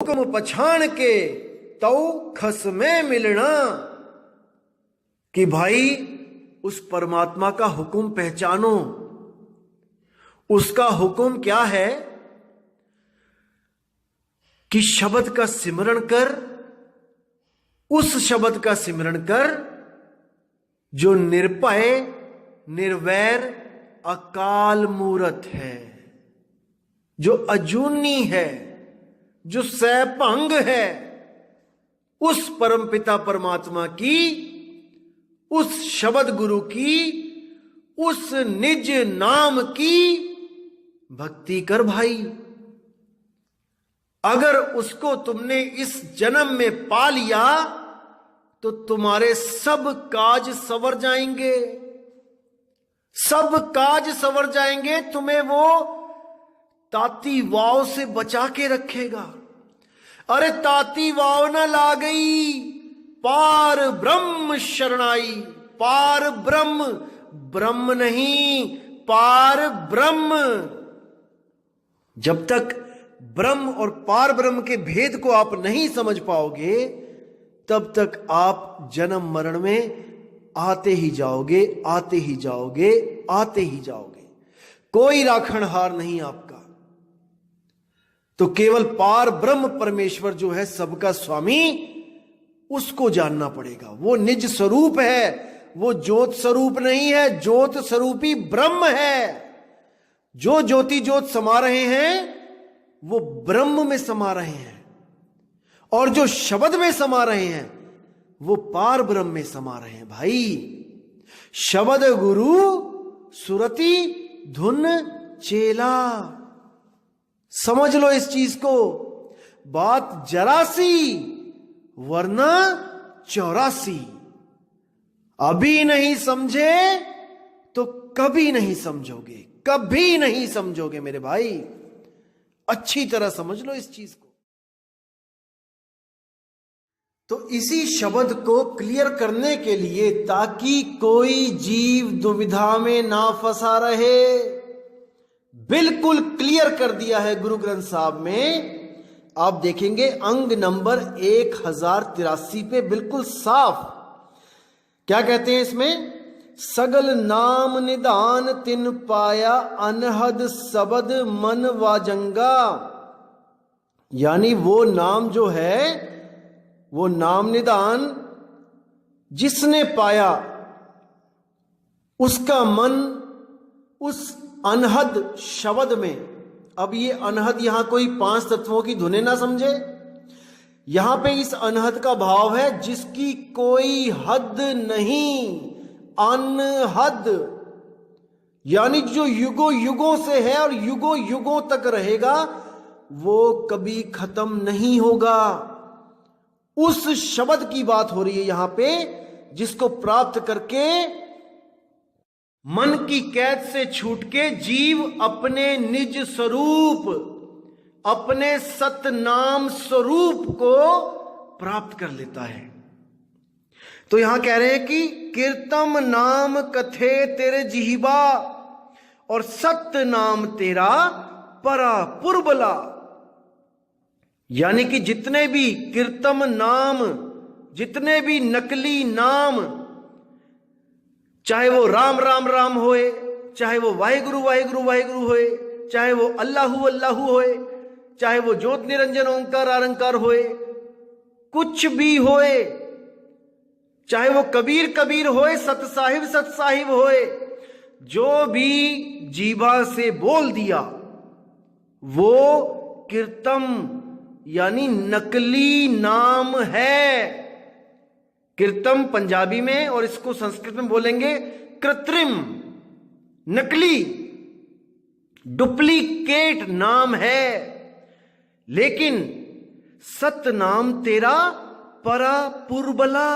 हुक्म पछाण के तो खस में मिलना, कि भाई उस परमात्मा का हुक्म पहचानो। उसका हुक्म क्या है कि शब्द का सिमरण कर, उस शब्द का सिमरण कर जो निर्भय निर्वैर अकाल मूरत है, जो अजूनी है, जो सैभंग है। उस परमपिता परमात्मा की, उस शब्द गुरु की, उस निज नाम की भक्ति कर भाई। अगर उसको तुमने इस जन्म में पा लिया तो तुम्हारे सब काज संवर जाएंगे, सब काज संवर जाएंगे। तुम्हें वो ताती वाव से बचा के रखेगा। अरे ताती वाव ना ला गई, पार ब्रह्म शरणाई। पार ब्रह्म, ब्रह्म नहीं, पार ब्रह्म। जब तक ब्रह्म और पार ब्रह्म के भेद को आप नहीं समझ पाओगे, तब तक आप जन्म मरण में आते ही जाओगे, आते ही जाओगे, आते ही जाओगे। कोई राखणहार नहीं आपका। तो केवल पार ब्रह्म परमेश्वर जो है सबका स्वामी, उसको जानना पड़ेगा। वो निज स्वरूप है, वो ज्योत स्वरूप नहीं है, ज्योत स्वरूपी ब्रह्म है। जो ज्योति ज्योत समा रहे हैं वो ब्रह्म में समा रहे हैं, और जो शब्द में समा रहे हैं वो पार ब्रह्म में समा रहे हैं भाई। शब्द गुरु सुरति धुन चेला। समझ लो इस चीज को, बात जरा सी वरना 84। अभी नहीं समझे तो कभी नहीं समझोगे, कभी नहीं समझोगे मेरे भाई। अच्छी तरह समझ लो इस चीज को। तो इसी शब्द को क्लियर करने के लिए, ताकि कोई जीव दुविधा में ना फंसा रहे, बिल्कुल क्लियर कर दिया है गुरु ग्रंथ साहब में। आप देखेंगे अंग नंबर 1083 पे बिल्कुल साफ क्या कहते हैं इसमें। सगल नाम निदान तिन पाया, अनहद सबद मन वाजंगा। यानी वो नाम जो है, वो नाम निदान जिसने पाया, उसका मन उस अनहद शब्द में। अब ये अनहद यहां कोई 5 तत्वों की धुनें ना समझे। यहां पे इस अनहद का भाव है जिसकी कोई हद नहीं, अनहद। यानी जो युगों युगों से है और युगों युगों तक रहेगा, वो कभी खत्म नहीं होगा। उस शब्द की बात हो रही है यहां पे, जिसको प्राप्त करके मन की कैद से छूट के जीव अपने निज स्वरूप, अपने सतनाम स्वरूप को प्राप्त कर लेता है। तो यहां कह रहे हैं कि कीर्तम नाम कथे तेरे जिह्वा, और सत्य नाम तेरा परा पुरबला। यानी कि जितने भी कीर्तम नाम, जितने भी नकली नाम, चाहे वो राम राम राम होए, चाहे वो वाहिगुरु वाहिगुरु वाहिगुरु होए, चाहे वो अल्लाहु अल्लाहु होए, चाहे वो ज्योत निरंजन ओंकार आरंकार होए, कुछ भी होए, चाहे वो कबीर कबीर होए, सत साहिब होए, जो भी जीवा से बोल दिया वो कीर्तम यानी नकली नाम है। कीर्तम पंजाबी में, और इसको संस्कृत में बोलेंगे कृत्रिम, नकली, डुप्लीकेट नाम है। लेकिन सत नाम तेरा परा पुरबला,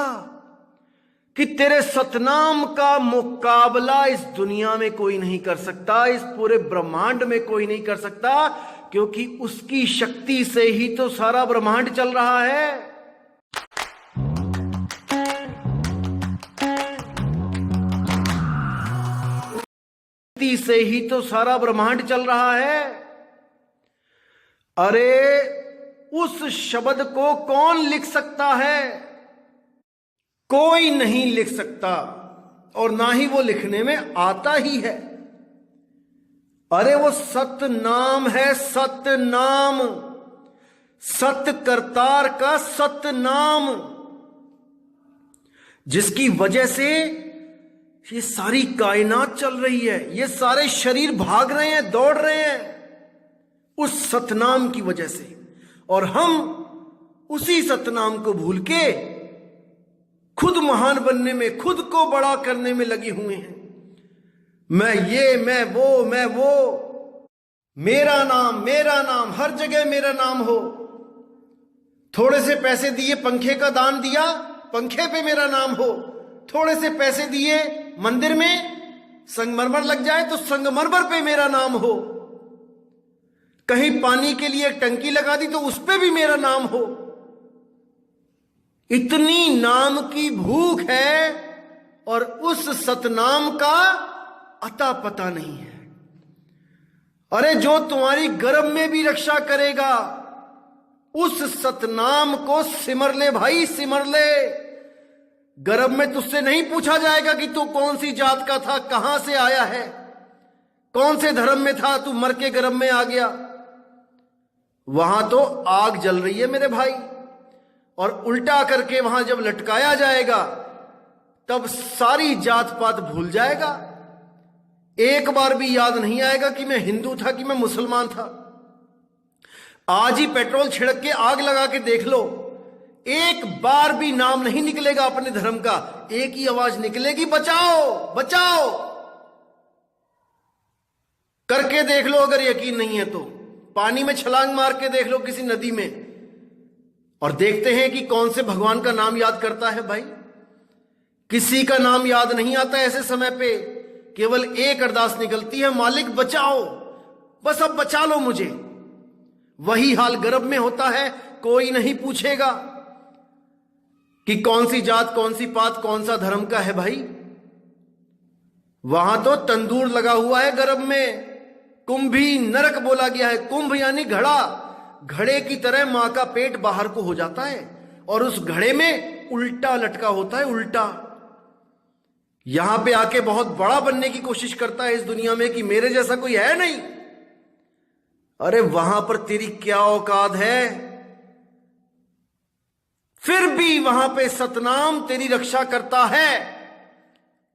कि तेरे सतनाम का मुकाबला इस दुनिया में कोई नहीं कर सकता, इस पूरे ब्रह्मांड में कोई नहीं कर सकता, क्योंकि उसकी शक्ति से ही तो सारा ब्रह्मांड चल रहा है। शक्ति से ही तो सारा ब्रह्मांड चल रहा है। अरे उस शब्द को कौन लिख सकता है? कोई नहीं लिख सकता, और ना ही वो लिखने में आता ही है। अरे वो सतनाम है, सतनाम, सत करतार का सतनाम, जिसकी वजह से ये सारी कायनात चल रही है, ये सारे शरीर भाग रहे हैं, दौड़ रहे हैं उस सतनाम की वजह से। और हम उसी सतनाम को भूल के खुद महान बनने में, खुद को बड़ा करने में लगे हुए हैं। मैं ये, मैं वो, मेरा नाम, हर जगह मेरा नाम हो। थोड़े से पैसे दिए, पंखे का दान दिया, पंखे पे मेरा नाम हो। थोड़े से पैसे दिए, मंदिर में संगमरमर लग जाए तो संगमरमर पे मेरा नाम हो। कहीं पानी के लिए टंकी लगा दी तो उस पे भी मेरा नाम हो। इतनी नाम की भूख है और उस सतनाम का अता पता नहीं है। अरे जो तुम्हारी गर्भ में भी रक्षा करेगा, उस सतनाम को सिमर ले भाई, सिमर ले। गर्भ में तुझसे नहीं पूछा जाएगा कि तू कौन सी जात का था, कहां से आया है, कौन से धर्म में था, तू मर के गर्भ में आ गया। वहां तो आग जल रही है मेरे भाई, और उल्टा करके वहां जब लटकाया जाएगा तब सारी जात पात भूल जाएगा। एक बार भी याद नहीं आएगा कि मैं हिंदू था, कि मैं मुसलमान था। आज ही पेट्रोल छिड़क के आग लगा के देख लो, एक बार भी नाम नहीं निकलेगा अपने धर्म का। एक ही आवाज निकलेगी, बचाओ बचाओ। करके देख लो, अगर यकीन नहीं है तो पानी में छलांग मार के देख लो किसी नदी में, और देखते हैं कि कौन से भगवान का नाम याद करता है भाई। किसी का नाम याद नहीं आता ऐसे समय पे। केवल एक अरदास निकलती है, मालिक बचाओ, बस अब बचा लो मुझे। वही हाल गर्भ में होता है। कोई नहीं पूछेगा कि कौन सी जात, कौन सी पात, कौन सा धर्म का है भाई। वहां तो तंदूर लगा हुआ है गर्भ में। कुंभी नरक बोला गया है। कुंभ यानी घड़ा। घड़े की तरह मां का पेट बाहर को हो जाता है और उस घड़े में उल्टा लटका होता है, उल्टा। यहां पे आके बहुत बड़ा बनने की कोशिश करता है इस दुनिया में कि मेरे जैसा कोई है नहीं। अरे वहां पर तेरी क्या औकात है? फिर भी वहां पे सतनाम तेरी रक्षा करता है,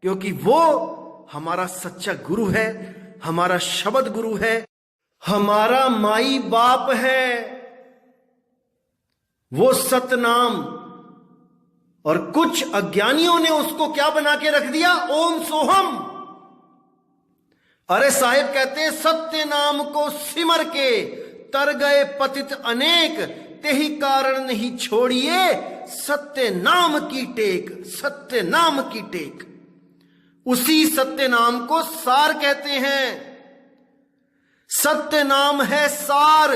क्योंकि वो हमारा सच्चा गुरु है, हमारा शब्द गुरु है, हमारा माई बाप है वो सतनाम। और कुछ अज्ञानियों ने उसको क्या बना के रख दिया? ओम सोहम। अरे साहिब कहते हैं, सत्य नाम को सिमर के तर गए पतित अनेक, तेहि कारण नहीं छोड़िए सत्य नाम की टेक, सत्य नाम की टेक। उसी सत्य नाम को सार कहते हैं। सत्य नाम है सार,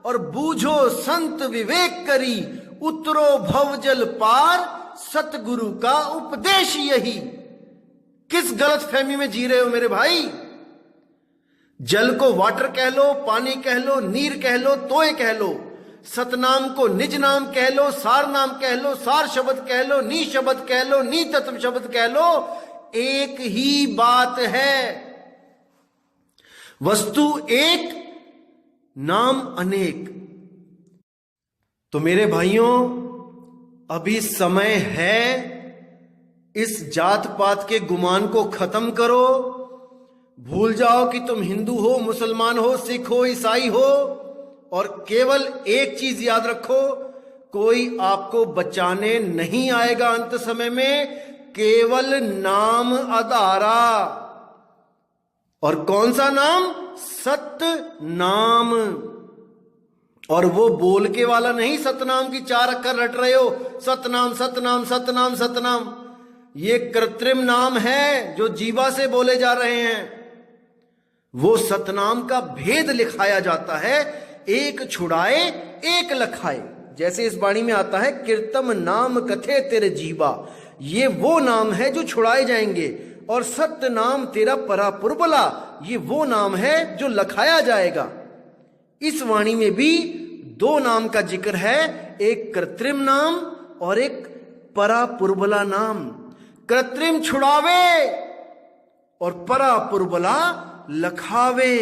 और बूझो संत विवेक करी, उतरो भवजल पार, सतगुरु का उपदेश यही। किस गलत फहमी में जी रहे हो मेरे भाई? जल को वाटर कह लो, पानी कह लो, नीर कह लो, तोय कह लो। सतनाम को निज नाम कह लो, सार नाम कह लो, सार शब्द कह लो, नी शब्द कह लो, नी तत्व शब्द कह लो। एक ही बात है। वस्तु एक, नाम अनेक। तो मेरे भाइयों, अभी समय है, इस जात पात के गुमान को खत्म करो। भूल जाओ कि तुम हिंदू हो, मुसलमान हो, सिख हो, ईसाई हो, और केवल एक चीज याद रखो, कोई आपको बचाने नहीं आएगा अंत समय में, केवल नाम आधारा। और कौन सा नाम? सत्य नाम। और वो बोल के वाला नहीं, सतनाम की 4 अक्षर रट रहे हो, सतनाम सतनाम सतनाम सतनाम। ये कृत्रिम नाम है जो जीवा से बोले जा रहे हैं। वो सतनाम का भेद लिखाया जाता है, एक छुड़ाए एक लखाए। जैसे इस वाणी में आता है, कीर्तम नाम कथे तेरे जीवा। ये वो नाम है जो छुड़ाए जाएंगे, और सत्य नाम तेरा परापुरबला, ये वो नाम है जो लखाया जाएगा। इस वाणी में भी दो नाम का जिक्र है, एक कृत्रिम नाम और एक परापुर्बला नाम। कृत्रिम छुड़ावे और परापुर्बला लखावे।